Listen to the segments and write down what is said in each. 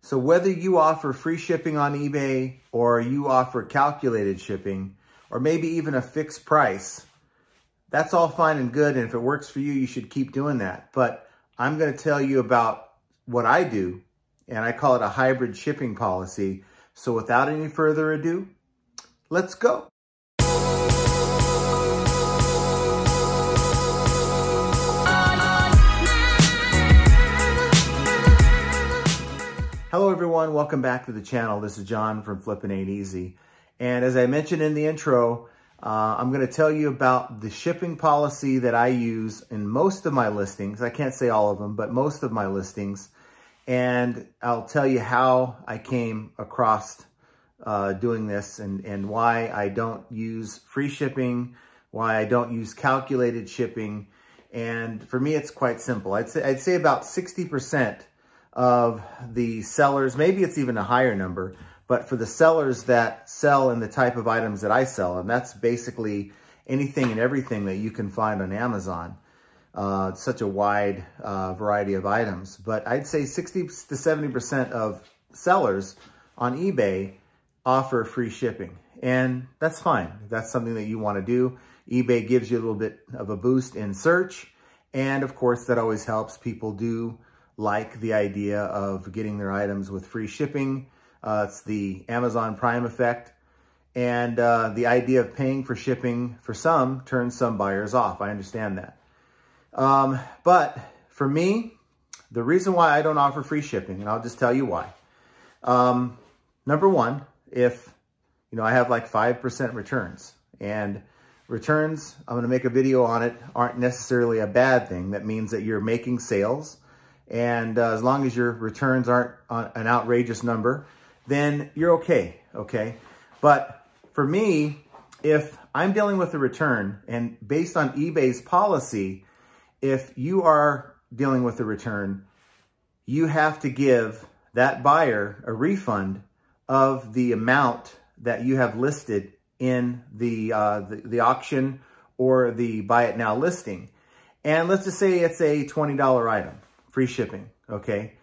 So whether you offer free shipping on eBay or you offer calculated shipping or maybe even a fixed price, that's all fine and good. And if it works for you, you should keep doing that. But I'm going to tell you about what I do, and I call it a hybrid shipping policy. So without any further ado, let's go. Hello everyone, welcome back to the channel. This is John from Flippin' Ain't Easy. And as I mentioned in the intro, I'm going to tell you about the shipping policy that I use in most of my listings. I can't say all of them, but most of my listings. And I'll tell you how I came across doing this and why I don't use free shipping, why I don't use calculated shipping. And for me, it's quite simple. I'd say about 60% of the sellers, maybe it's even a higher number, but for the sellers that sell in the type of items that I sell, and that's basically anything and everything that you can find on Amazon. It's such a wide variety of items, but I'd say 60 to 70% of sellers on eBay offer free shipping, and that's fine. That's something that you want to do. eBay gives you a little bit of a boost in search, and of course that always helps. People do like the idea of getting their items with free shipping. It's the Amazon Prime effect. And the idea of paying for shipping for some turns some buyers off. I understand that. But for me, the reason why I don't offer free shipping, and I'll just tell you why. Number one, if I have like 5% returns, and returns, I'm going to make a video on it, aren't necessarily a bad thing. That means that you're making sales. And as long as your returns aren't an outrageous number, then you're okay, okay? But for me, if I'm dealing with a return, and based on eBay's policy, if you are dealing with a return, you have to give that buyer a refund of the amount that you have listed in the auction or the buy it now listing. And let's just say it's a $20 item. Free shipping, okay?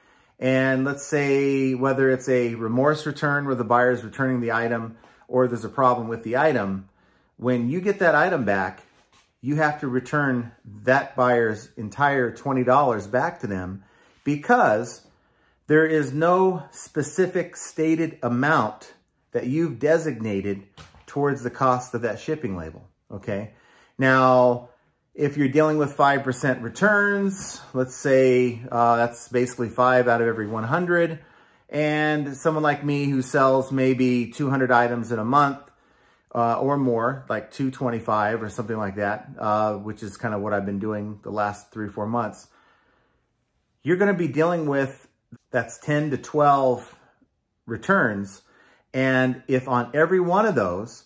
And let's say whether it's a remorse return where the buyer is returning the item or there's a problem with the item, when you get that item back, you have to return that buyer's entire $20 back to them because there is no specific stated amount that you've designated towards the cost of that shipping label, okay? Now, if you're dealing with 5% returns, let's say that's basically 5 out of every 100. And someone like me who sells maybe 200 items in a month or more, like 225 or something like that, which is kind of what I've been doing the last 3 or 4 months, you're going to be dealing with, that's 10 to 12 returns. And if on every one of those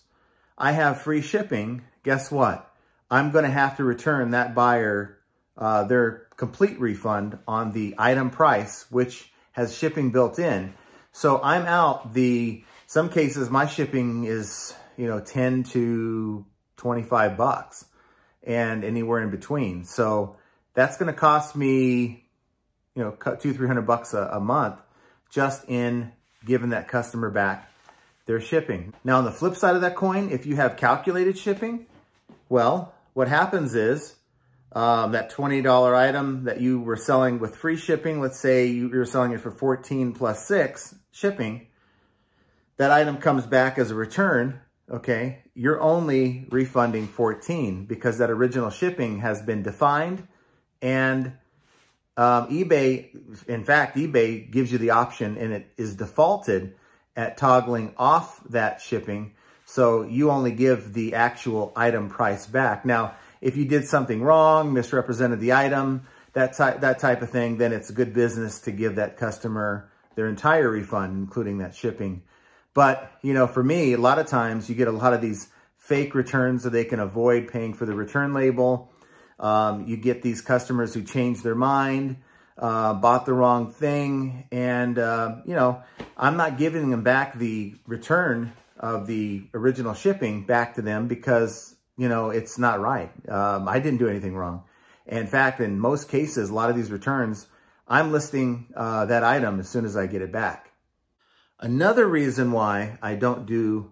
I have free shipping, guess what? I'm going to have to return that buyer their complete refund on the item price, which has shipping built in. So I'm out some cases my shipping is, 10 to 25 bucks and anywhere in between. So that's going to cost me, $200-300 a month just in giving that customer back their shipping. Now on the flip side of that coin, if you have calculated shipping, well, what happens is that $20 item that you were selling with free shipping, let's say you were selling it for 14 plus 6 shipping, that item comes back as a return, okay? You're only refunding 14 because that original shipping has been defined, and eBay, in fact, eBay gives you the option, and it is defaulted at toggling off that shipping. So you only give the actual item price back. Now, if you did something wrong, misrepresented the item, that type of thing, then it's good business to give that customer their entire refund, including that shipping. But, for me, a lot of times you get a lot of these fake returns so they can avoid paying for the return label. You get these customers who change their mind, bought the wrong thing, and, I'm not giving them back the return of the original shipping back to them because, it's not right. I didn't do anything wrong. In fact, in most cases, a lot of these returns, I'm listing that item as soon as I get it back. Another reason why I don't do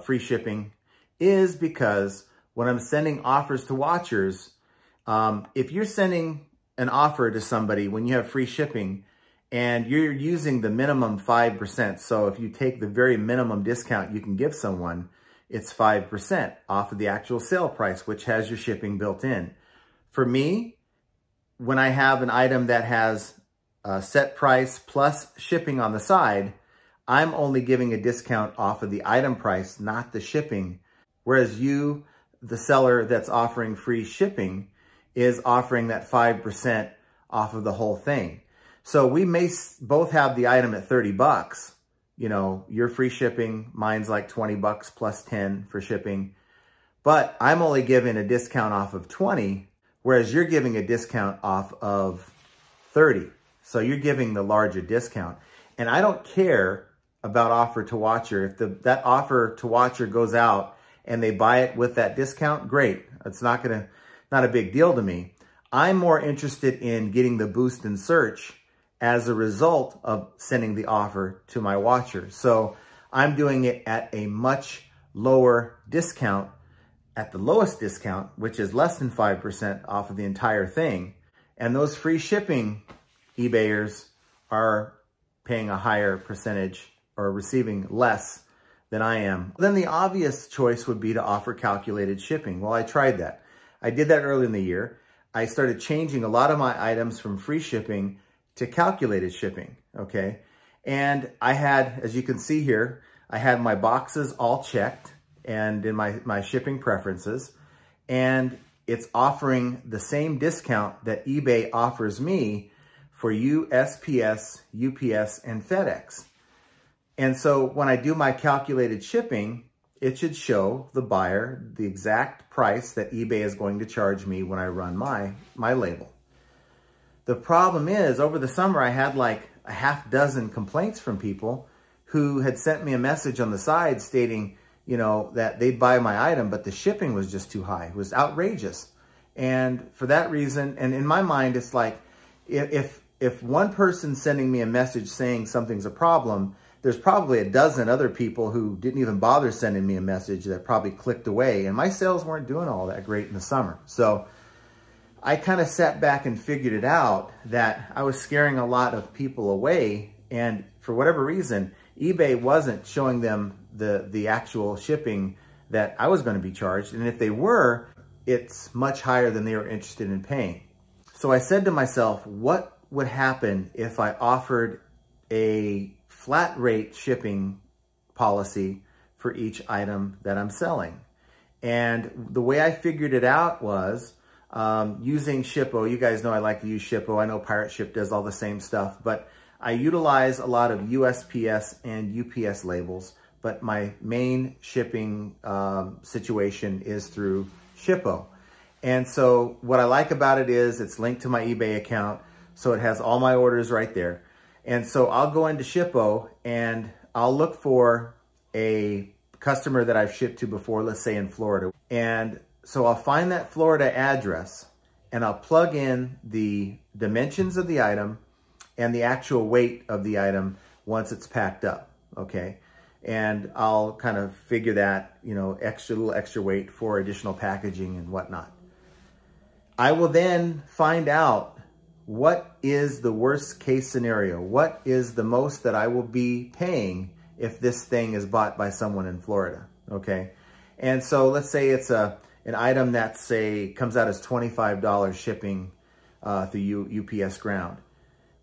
free shipping is because when I'm sending offers to watchers, if you're sending an offer to somebody when you have free shipping and you're using the minimum 5%, so if you take the very minimum discount you can give someone, it's 5% off of the actual sale price, which has your shipping built in. For me, when I have an item that has a set price plus shipping on the side, I'm only giving a discount off of the item price, not the shipping. Whereas you, the seller that's offering free shipping, is offering that 5% off of the whole thing. So we may both have the item at 30 bucks. You know, your free shipping, mine's like 20 bucks plus 10 for shipping. But I'm only giving a discount off of 20, whereas you're giving a discount off of 30. So you're giving the larger discount. And I don't care about offer to watcher. If that offer to watcher goes out and they buy it with that discount, great. It's not a big deal to me. I'm more interested in getting the boost in search as a result of sending the offer to my watcher. So I'm doing it at a much lower discount, at the lowest discount, which is less than 5% off of the entire thing. And those free shipping eBayers are paying a higher percentage or receiving less than I am. Then the obvious choice would be to offer calculated shipping. Well, I tried that. I did that early in the year. I started changing a lot of my items from free shipping to calculated shipping, okay? And I had, as you can see here, I had my boxes all checked and in my shipping preferences, and it's offering the same discount that eBay offers me for USPS, UPS, and FedEx. And so when I do my calculated shipping, it should show the buyer the exact price that eBay is going to charge me when I run my label. The problem is, over the summer, I had like a half dozen complaints from people who had sent me a message on the side stating, you know, that they'd buy my item, but the shipping was just too high. It was outrageous. And for that reason, and in my mind, it's like, if one person's sending me a message saying something's a problem, there's probably a dozen other people who didn't even bother sending me a message that probably clicked away. And my sales weren't doing all that great in the summer. So I kind of sat back and figured it out that I was scaring a lot of people away. And for whatever reason, eBay wasn't showing them the actual shipping that I was going to be charged. And if they were, it's much higher than they were interested in paying. So I said to myself, what would happen if I offered a flat rate shipping policy for each item that I'm selling? And the way I figured it out was using Shippo. You guys know I like to use Shippo. I know Pirate Ship does all the same stuff, but I utilize a lot of USPS and UPS labels, but my main shipping situation is through Shippo. And so what I like about it is it's linked to my eBay account, so it has all my orders right there. And so I'll go into Shippo and I'll look for a customer that I've shipped to before, let's say in Florida. And so I'll find that Florida address and I'll plug in the dimensions of the item and the actual weight of the item once it's packed up, okay? And I'll kind of figure that, you know, little extra weight for additional packaging and whatnot. I will then find out what is the worst case scenario. What is the most that I will be paying if this thing is bought by someone in Florida, okay? And so let's say it's an item that, say, comes out as $25 shipping through UPS ground.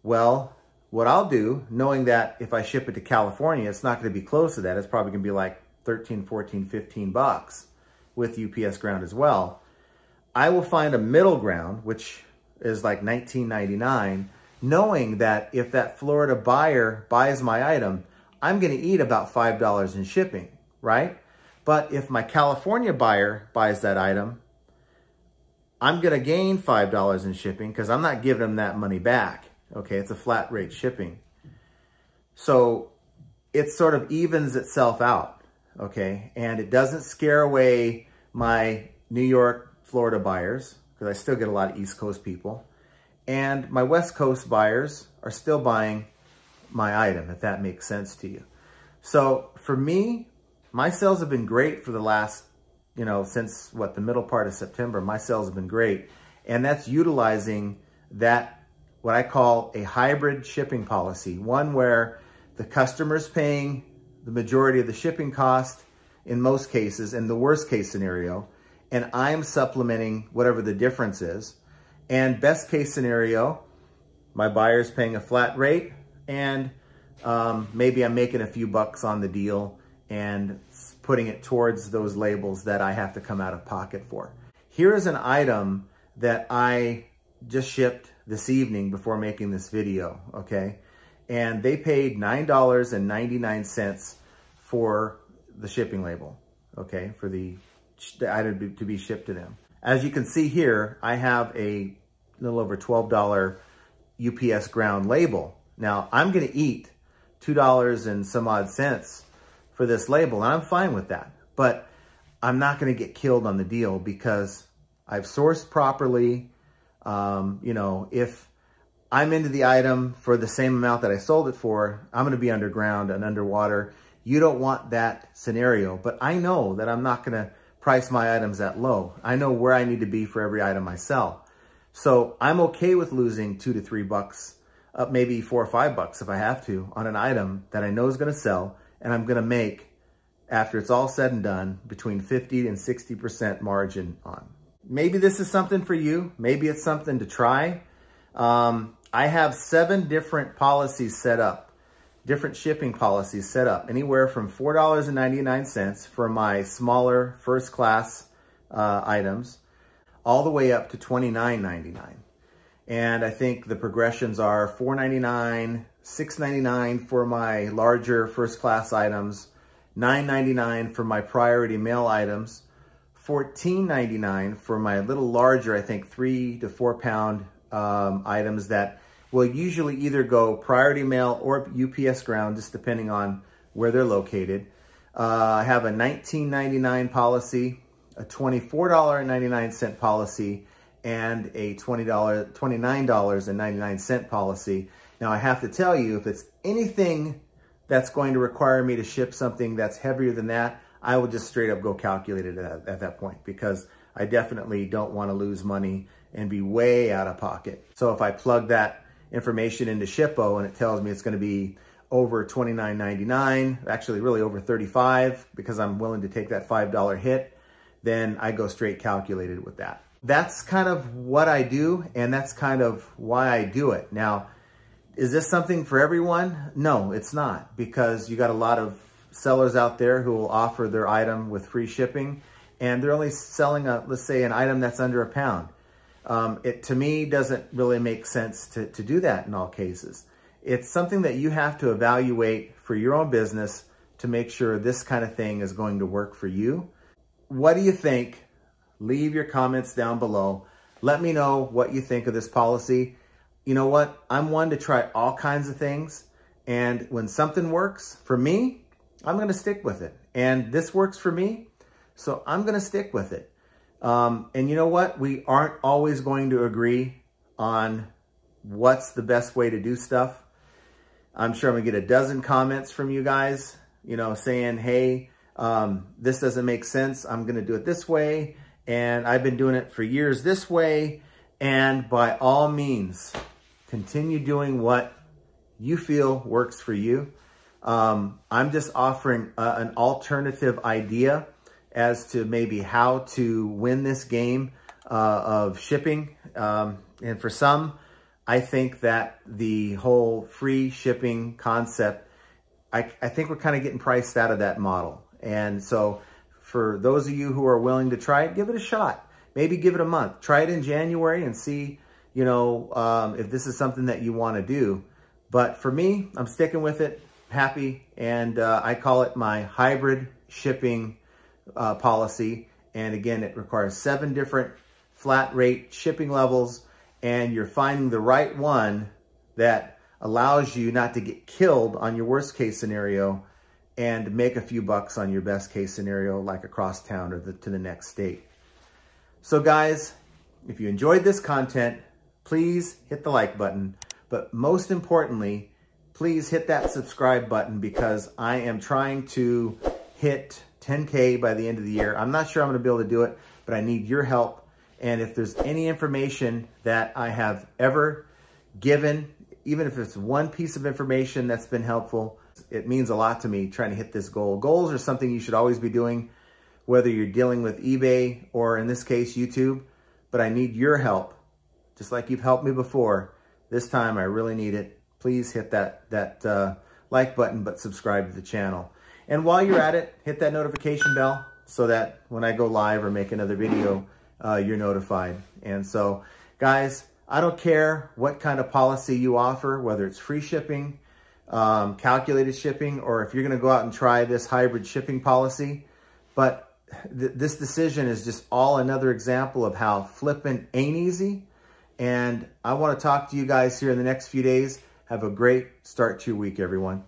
Well, what I'll do, knowing that if I ship it to California, it's not going to be close to that. It's probably going to be like 13, 14, 15 bucks with UPS ground as well. I will find a middle ground, which is like $19.99, knowing that if that Florida buyer buys my item, I'm going to eat about $5 in shipping, right? But if my California buyer buys that item, I'm going to gain $5 in shipping because I'm not giving them that money back. Okay, it's a flat rate shipping. So it sort of evens itself out, okay? And it doesn't scare away my New York, Florida buyers, because I still get a lot of East Coast people. and my West Coast buyers are still buying my item, if that makes sense to you. So for me, my sales have been great for the last, since the middle part of September, my sales have been great. And that's utilizing that, what I call a hybrid shipping policy, one where the customer's paying the majority of the shipping cost in most cases, in the worst case scenario, and I'm supplementing whatever the difference is. And best case scenario, my buyer's paying a flat rate, and maybe I'm making a few bucks on the deal and putting it towards those labels that I have to come out of pocket for. Here is an item that I just shipped this evening before making this video, okay? And they paid $9.99 for the shipping label, okay? For the item to be shipped to them. As you can see here, I have a little over $12 UPS ground label. Now, I'm gonna eat $2 and some odd cents for this label, and I'm fine with that. But I'm not gonna get killed on the deal because I've sourced properly. If I'm into the item for the same amount that I sold it for, I'm gonna be underground and underwater. You don't want that scenario, but I know that I'm not gonna price my items that low. I know where I need to be for every item I sell. So I'm okay with losing $2 to $3, maybe $4 or $5 if I have to, on an item that I know is gonna sell, and I'm gonna make, after it's all said and done, between 50 and 60% margin on. Maybe this is something for you. Maybe it's something to try. I have 7 different policies set up, different shipping policies set up, anywhere from $4.99 for my smaller first class items, all the way up to $29.99. And I think the progressions are $4.99, $6.99 for my larger first class items, $9.99 for my priority mail items, $14.99 for my little larger, I think 3 to 4 pound items that will usually either go priority mail or UPS ground, just depending on where they're located. I have a $19.99 policy, a $24.99 policy, and a $29.99 policy. Now I have to tell you, if it's anything that's going to require me to ship something that's heavier than that, I will just straight up go calculate it at that point, because I definitely don't want to lose money and be way out of pocket. So if I plug that information into Shippo and it tells me it's going to be over $29.99, actually really over $35, because I'm willing to take that $5 hit, then I go straight calculated with that. That's kind of what I do, and that's kind of why I do it. Now, is this something for everyone? No, it's not, because you got a lot of sellers out there who will offer their item with free shipping, and they're only selling let's say an item that's under a pound. It, to me, doesn't really make sense to do that in all cases. It's something that you have to evaluate for your own business to make sure this kind of thing is going to work for you. What do you think? Leave your comments down below. Let me know what you think of this policy. You know what? I'm one to try all kinds of things. And when something works for me, I'm going to stick with it. And this works for me, so I'm going to stick with it. And you know what? We aren't always going to agree on what's the best way to do stuff. I'm sure I'm going to get a dozen comments from you guys, saying, hey, this doesn't make sense. I'm going to do it this way. And I've been doing it for years this way. And by all means, continue doing what you feel works for you. I'm just offering an alternative idea as to maybe how to win this game of shipping. And for some, I think that the whole free shipping concept, I think we're kind of getting priced out of that model. And so for those of you who are willing to try it, give it a shot. Maybe give it a month. Try it in January and see, if this is something that you want to do. But for me, I'm sticking with it, happy, and I call it my hybrid shipping policy. And again, it requires 7 different flat rate shipping levels, and you're finding the right one that allows you not to get killed on your worst case scenario and make a few bucks on your best case scenario, like across town or to the next state. So guys, if you enjoyed this content, please hit the like button. But most importantly, please hit that subscribe button, because I am trying to hit 10K by the end of the year. I'm not sure I'm going to be able to do it, but I need your help. And if there's any information that I have ever given, even if it's one piece of information that's been helpful, it means a lot to me trying to hit this goal. Goals are something you should always be doing, whether you're dealing with eBay or, in this case, YouTube. But I need your help, just like you've helped me before. This time I really need it. Please hit that like button, but subscribe to the channel. And while you're at it, hit that notification bell so that when I go live or make another video, you're notified. And so, guys, I don't care what kind of policy you offer, whether it's free shipping, calculated shipping, or if you're going to go out and try this hybrid shipping policy. But this decision is just all another example of how flipping ain't easy. And I want to talk to you guys here in the next few days. Have a great start to your week, everyone.